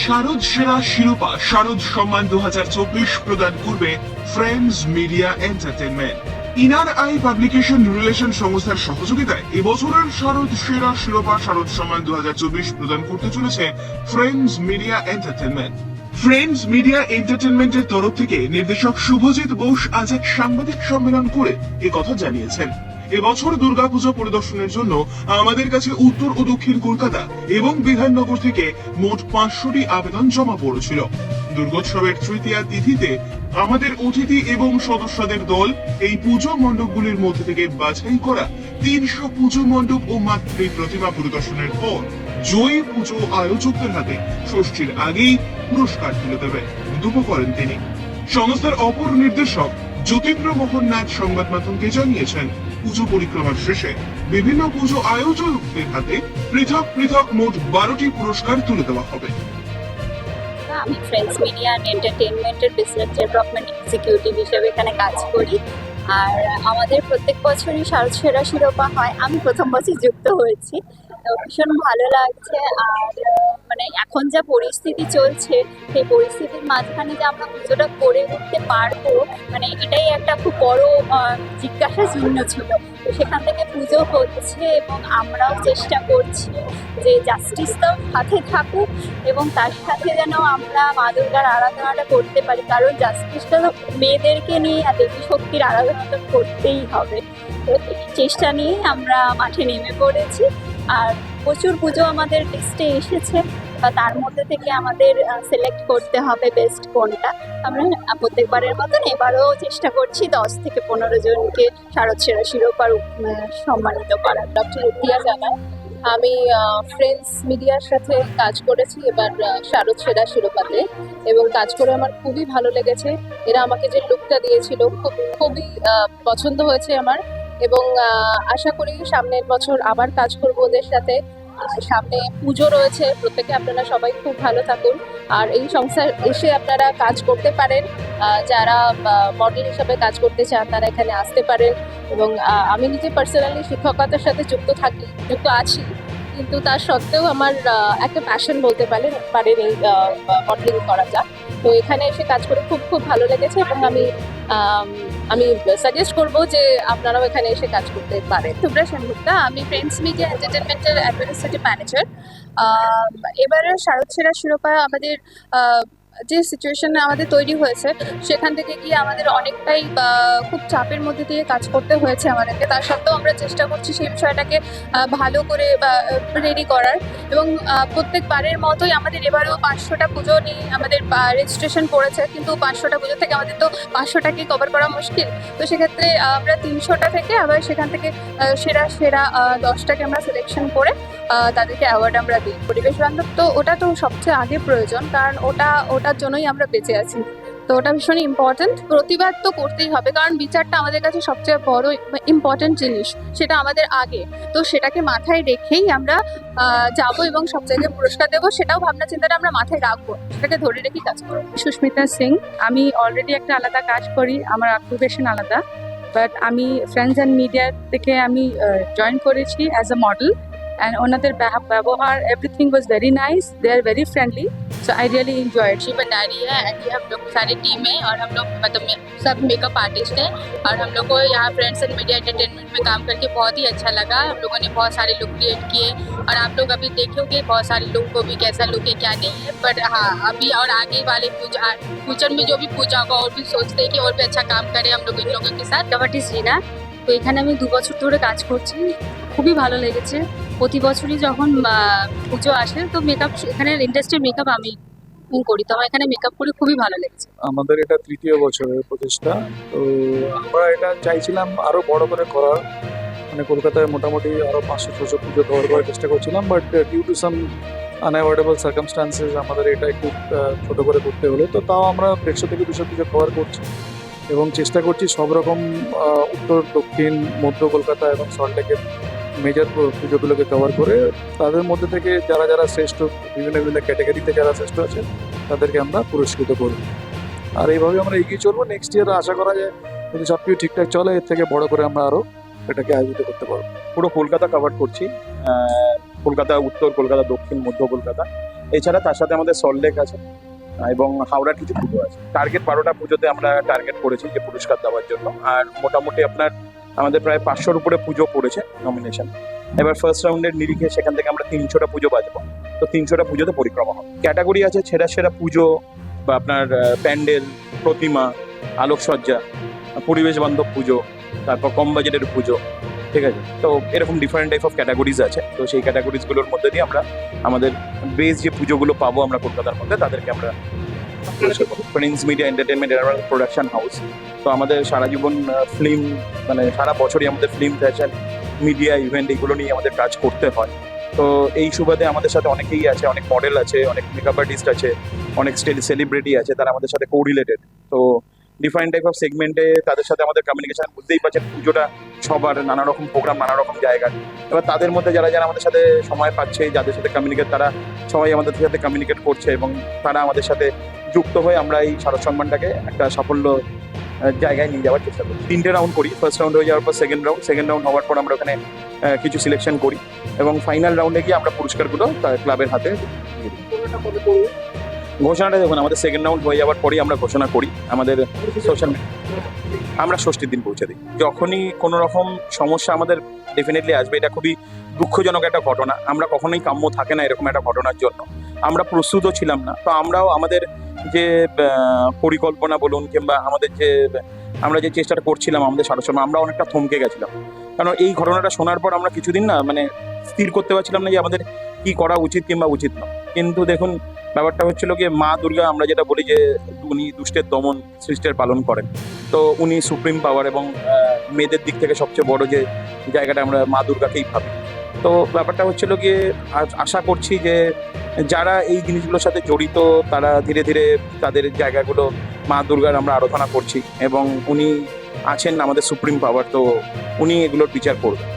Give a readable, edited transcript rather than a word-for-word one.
শারদ সেরা শিরোপা শারদ সম্মান 2024 প্রদান করবে friends media entertainment. Inner I publication relation সংস্থার সহযোগিতায় এবছরের শারদ সেরা শিরোপা শারদ সম্মান 2024 প্রদান করতে চলেছে friends media entertainment. Friends media এন্টারটেনমেন্টের তরফ থেকে নির্দেশক শুভজিৎ বোস আজ এক সাংবাদিক সম্মেলন করে একথা জানিয়েছেন। এবছর দুর্গাপুজো পরিদর্শনের জন্য আমাদের কাছে উত্তর ও দক্ষিণ কলকাতা এবং বিধাননগর থেকে মোট 500টি আবেদন জমা পড়েছিল। দুর্গোৎসবের তৃতীয়া তিথিতে আমাদের অতিথি এবং সদস্যদের দল এই পুজো মণ্ডপগুলির মধ্যে থেকে বাছাই করা 300 পুজো মণ্ডপ ও মাতৃ প্রতিমা পরিদর্শনের পর জয়ী পুজো আয়োজকদের হাতে ষষ্ঠীর আগেই পুরস্কার তুলে দেবে মন্তব্য করেন তিনি। সংস্থার অপর নির্দেশক জ্যোতিন্দ্র মোহন নাথ সংবাদ মাধ্যমকে জানিয়েছেন, পুজো পরিক্রমার শেষে বিভিন্ন পুজো আয়োজকদের হাতে পৃথক পৃথক মোট 12টি পুরস্কার তুলে দেওয়া হবে। আমি ফ্রেন্ডস মিডিয়া অ্যান্ড এন্টারটেইনমেন্টের বিজনেস ডেভেলপমেন্ট এক্সিকিউটিভ হিসেবে এখানে কাজ করি। আর আমাদের প্রত্যেক বছরই শারদ সেরা শিরোপা হয়। আমি প্রথম বছর যুক্ত হয়েছি, তো ভীষণ ভালো লাগছে। আর মানে এখন যা পরিস্থিতি চলছে, সেই পরিস্থিতির মাঝখানে যে আমরা পুজোটা করে উঠতে পারবো, মানে এটাই একটা খুব বড় জিজ্ঞাসা চিহ্ন ছিল। তো সেখান থেকে পুজো হচ্ছে এবং আমরাও চেষ্টা করছি যে জাস্টিসটাও সাথে থাকুক এবং তার সাথে যেন আমরা মা দুর্গার আরাধনাটা করতে পারি, কারণ জাস্টিসটা তো মেয়েদেরকে নিয়ে আর দেবী শক্তির আরাধনা তো করতেই হবে। তো এই চেষ্টা নিয়ে আমরা মাঠে নেমে পড়েছি। আর প্রচুর পুজো আমাদের লিস্টে এসেছে, তার মধ্যে থেকে আমাদের সিলেক্ট করতে হবে বেস্ট কোনটা। আমরা প্রত্যেকবারের মতন এবারও চেষ্টা করছি 10 থেকে 15 জনকে শারদ সেরা শিরোপার সম্মানিত করার। ডক্টর ইতিহাস জানা, আমি ফ্রেন্ডস মিডিয়ার সাথে কাজ করেছি এবার শারদ সেরা শিরোপাতে, এবং কাজ করে আমার খুবই ভালো লেগেছে। এরা আমাকে যে লুকটা দিয়েছিল খুবই পছন্দ হয়েছে আমার, এবং আশা করি সামনের বছর আবার কাজ করবো ওদের সাথে। সামনে পুজো রয়েছে, প্রত্যেকে আপনারা সবাই খুব ভালো থাকুন। আর এই সংস্থায় এসে আপনারা কাজ করতে পারেন, যারা মডেল হিসাবে কাজ করতে চান তারা এখানে আসতে পারেন। এবং আমি নিজে পার্সোনালি শিক্ষকতার সাথে যুক্ত আছি, কিন্তু তার সত্ত্বেও আমার একটা প্যাশন বলতে পারেন এই মডেলিং করাটা। তো এখানে এসে কাজ করে খুব ভালো লেগেছে, এবং আমি সাজেস্ট করবো যে আপনারাও এখানে এসে কাজ করতে পারেন। শুভ্রা সেনগুপ্তা, আমি ফ্রেন্ডস মিডিয়া এন্টারটেনমেন্টের অ্যাডমিনিস্ট্রেটিভ ম্যানেজার। এবারে শারদ সেরা শিরোপা আমাদের যে সিচুয়েশনে আমাদের তৈরি হয়েছে, সেখান থেকে গিয়ে আমাদের অনেকটাই খুব চাপের মধ্যে দিয়ে কাজ করতে হয়েছে আমাদেরকে। তার সত্ত্বেও আমরা চেষ্টা করছি সেই বিষয়টাকে ভালো করে রেডি করার, এবং প্রত্যেকবারের মতোই আমাদের এবারেও 500টা পুজো নিয়ে আমাদের রেজিস্ট্রেশন পড়েছে, কিন্তু 500টা পুজো থেকে আমাদের তো 500টাকে কভার করা মুশকিল। তো সেক্ষেত্রে আমরা 300টা থেকে আবার সেখান থেকে সেরা 10টাকে আমরা সিলেকশন করে তাদেরকে অ্যাওয়ার্ড আমরা দিই। পরিবেশ বান্ধব তো ওটা তো সবচেয়ে আগে প্রয়োজন, কারণ ওটার জন্যই আমরা বেঁচে আছি। তো ওটা ভীষণ ইম্পর্ট্যান্ট। প্রতিবাদ তো করতেই হবে, কারণ বিচারটা আমাদের কাছে সবচেয়ে বড় ইম্পর্ট্যান্ট জিনিস, সেটা আমাদের আগে। তো সেটাকে মাথায় রেখেই আমরা যাবো এবং সব জায়গায় পুরস্কার দেবো, সেটাও ভাবনা চিন্তাটা আমরা মাথায় রাখবো, সেটাকে ধরে রেখেই কাজ করবো। সুস্মিতা সিং, আমি অলরেডি একটা আলাদা কাজ করি, আমার অকুপেশন আলাদা, বাট আমি ফ্রেন্ডস অ্যান্ড মিডিয়া থেকে আমি জয়েন করেছি অ্যাজ আ মডেল। And ওনাদের ব্যবহার everything was very nice, they are very friendly, so I really enjoyed. Shiv Bhandari है एंड हम लोग सारी टीम है, और हम लोग मतलब सब मेकअप आर्टिस्ट हैं, और हम लोग को यहाँ फ्रेंड्स एंड मीडिया एंटरटेनमेंट में काम करके बहुत ही अच्छा लगा। हम लोगों ने बहुत सारे लुक क्रिएट किए, और आप लोग अभी देखोगे बहुत सारे लुक को भी कैसा लुक है क्या नहीं है। बट हाँ, अभी और आगे वाले फ्यूचर में जो भी पूजा होगा और भी सोचते हैं कि और भी अच्छा काम करें हम लोग इन लोगों के साथ। ডক্টর রিনা, তো এখানে আমি 2 বছর ধরে কাজ করছি, খুবই ভালো লেগেছে। প্রতি বছরই যখন পুজো আসে তো মেকআপ, এখানে ইন্ডাস্ট্রির মেকআপ আমি করি, তো আমার এখানে মেকআপ করে খুবই ভালো লেগেছে। আমাদের এটা 3য় বছরের প্রচেষ্টা, তো আমরা এটা চাইছিলাম আরো বড় করে করার, মানে কলকাতায় মোটামুটি আরো 500-600 পুজো কভার করার চেষ্টা করছিলাম, but due to some unavoidable circumstances আমাদের এটা একটু ছোট করে করতে হলো। তো তাও আমরা 150 থেকে 200 পুজো কভার করছি, এবং চেষ্টা করছি সব রকম উত্তর, দক্ষিণ, মধ্য কলকাতা এবং সল্টলেকের মেজর পুজোগুলোকে কভার করে তাদের মধ্যে থেকে যারা শ্রেষ্ঠ, বিভিন্ন ক্যাটাগরিতে যারা শ্রেষ্ঠ আছে তাদেরকে আমরা পুরস্কৃত করব। আর এইভাবে আমরা এগিয়ে চলবো। নেক্সট ইয়ার আশা করা যায় যদি সব কিছু ঠিকঠাক চলে, এর থেকে বড় করে আমরা আরও এটাকে আয়োজিত করতে পারবো। পুরো কলকাতা কভার করছি, কলকাতা উত্তর, কলকাতা দক্ষিণ, মধ্য কলকাতা, এছাড়া তার সাথে আমাদের সল্টলেক আছে এবং হাওড়ার কিছু পুজো আছে। টার্গেট 12টা পুজোতে আমরা টার্গেট করেছি যে পুরস্কার দেওয়ার জন্য। আর মোটামুটি আপনার আমাদের প্রায় 500-র উপরে পুজো পড়েছে নমিনেশন। এবার ফার্স্ট রাউন্ডের নিরিখে সেখান থেকে আমরা 300টা পুজো বাজবো। তো 300টা পুজোতে পরিক্রমা হবে। ক্যাটাগরি আছে সেরা সেরা পুজো বা আপনার প্যান্ডেল, প্রতিমা, আলোকসজ্জা, পরিবেশ বান্ধব পুজো, তারপর কম বাজেটের পুজো, ঠিক আছে। তো এরকম ডিফারেন্ট টাইপ অফ ক্যাটাগরিজ আছে। তো সেই ক্যাটাগরিজগুলোর মধ্যে দিয়ে আমরা আমাদের বেস যে পুজোগুলো পাবো আমরা কলকাতার মধ্যে তাদেরকে আমরা friends media entertainment production house. তো আমাদের সারা জীবন ফিল্ম মানে সারা বছরই আমাদের ফিল্ম, ফ্যাশন, মিডিয়া, ইভেন্ট এগুলো নিয়ে আমাদের কাজ করতে হয়। তো এই সুবাদে আমাদের সাথে অনেকেই আছে, অনেক মডেল আছে, অনেক মেকআপ আর্টিস্ট আছে, অনেক সেলিব্রিটি আছে, তারা আমাদের সাথে কোরিলেটেড। তো ডিফারেন্ট টাইপ অফ সেগমেন্টে তাদের সাথে আমাদের কমিউনিকেশন, বুঝতেই পারছেন পুজোটা সবার, নানা রকম প্রোগ্রাম, নানা রকম জায়গায়। এবার তাদের মধ্যে যারা যারা আমাদের সাথে সময় পাচ্ছে, যাদের সাথে কমিউনিকেট, তারা সবাই আমাদের সাথে কমিউনিকেট করছে এবং তারা আমাদের সাথে যুক্ত হয়ে আমরা এই শারদ সম্মানটাকে একটা সাফল্য জায়গায় নিয়ে যাওয়ার চেষ্টা করি। 3টে রাউন্ড করি। ফার্স্ট রাউন্ড হয়ে যাওয়ার পর সেকেন্ড রাউন্ড হওয়ার পর আমরা ওখানে কিছু সিলেকশন করি এবং ফাইনাল রাউন্ডে গিয়ে আমরা পুরস্কারগুলো ক্লাবের হাতে দিয়ে দিই। ঘোষণাটা দেখুন, আমাদের সেকেন্ড রাউন্ড হয়ে যাওয়ার পরেই আমরা ঘোষণা করি আমাদের সোশ্যাল মিডিয়া। আমরা ষষ্ঠীর দিন পৌঁছে দিই। যখনই কোনো রকম সমস্যা আমাদের ডেফিনেটলি আসবে, এটা খুবই দুঃখজনক একটা ঘটনা। আমরা কখনোই কাম্য থাকে না এরকম একটা ঘটনার জন্য। আমরা প্রস্তুতও ছিলাম না। তো আমরাও আমাদের যে পরিকল্পনা বলুন কিংবা আমাদের যে আমরা যে চেষ্টাটা করছিলাম আমাদের শারদ সম্মান, আমরা অনেকটা থমকে গেছিলাম। কারণ এই ঘটনাটা শোনার পর আমরা কিছুদিন না মানে স্থির করতে পারছিলাম না যে আমাদের কি করা উচিত কিংবা উচিত না। কিন্তু দেখুন ব্যাপারটা হচ্ছিল গিয়ে মা দুর্গা, আমরা যেটা বলি যে উনি দুষ্টের দমন, সৃষ্টের পালন করেন। তো উনি সুপ্রিম পাওয়ার এবং মেয়েদের দিক থেকে সবচেয়ে বড় যে জায়গাটা আমরা মা দুর্গাকেই ভাবি। তো ব্যাপারটা হচ্ছিল গিয়ে আশা করছি যে যারা এই জিনিসগুলোর সাথে জড়িত তারা ধীরে ধীরে তাদের জায়গাগুলো মা দুর্গার আমরা আরাধনা করছি এবং উনি আছেন আমাদের সুপ্রিম পাওয়ার, তো উনি এগুলোর বিচার করবেন।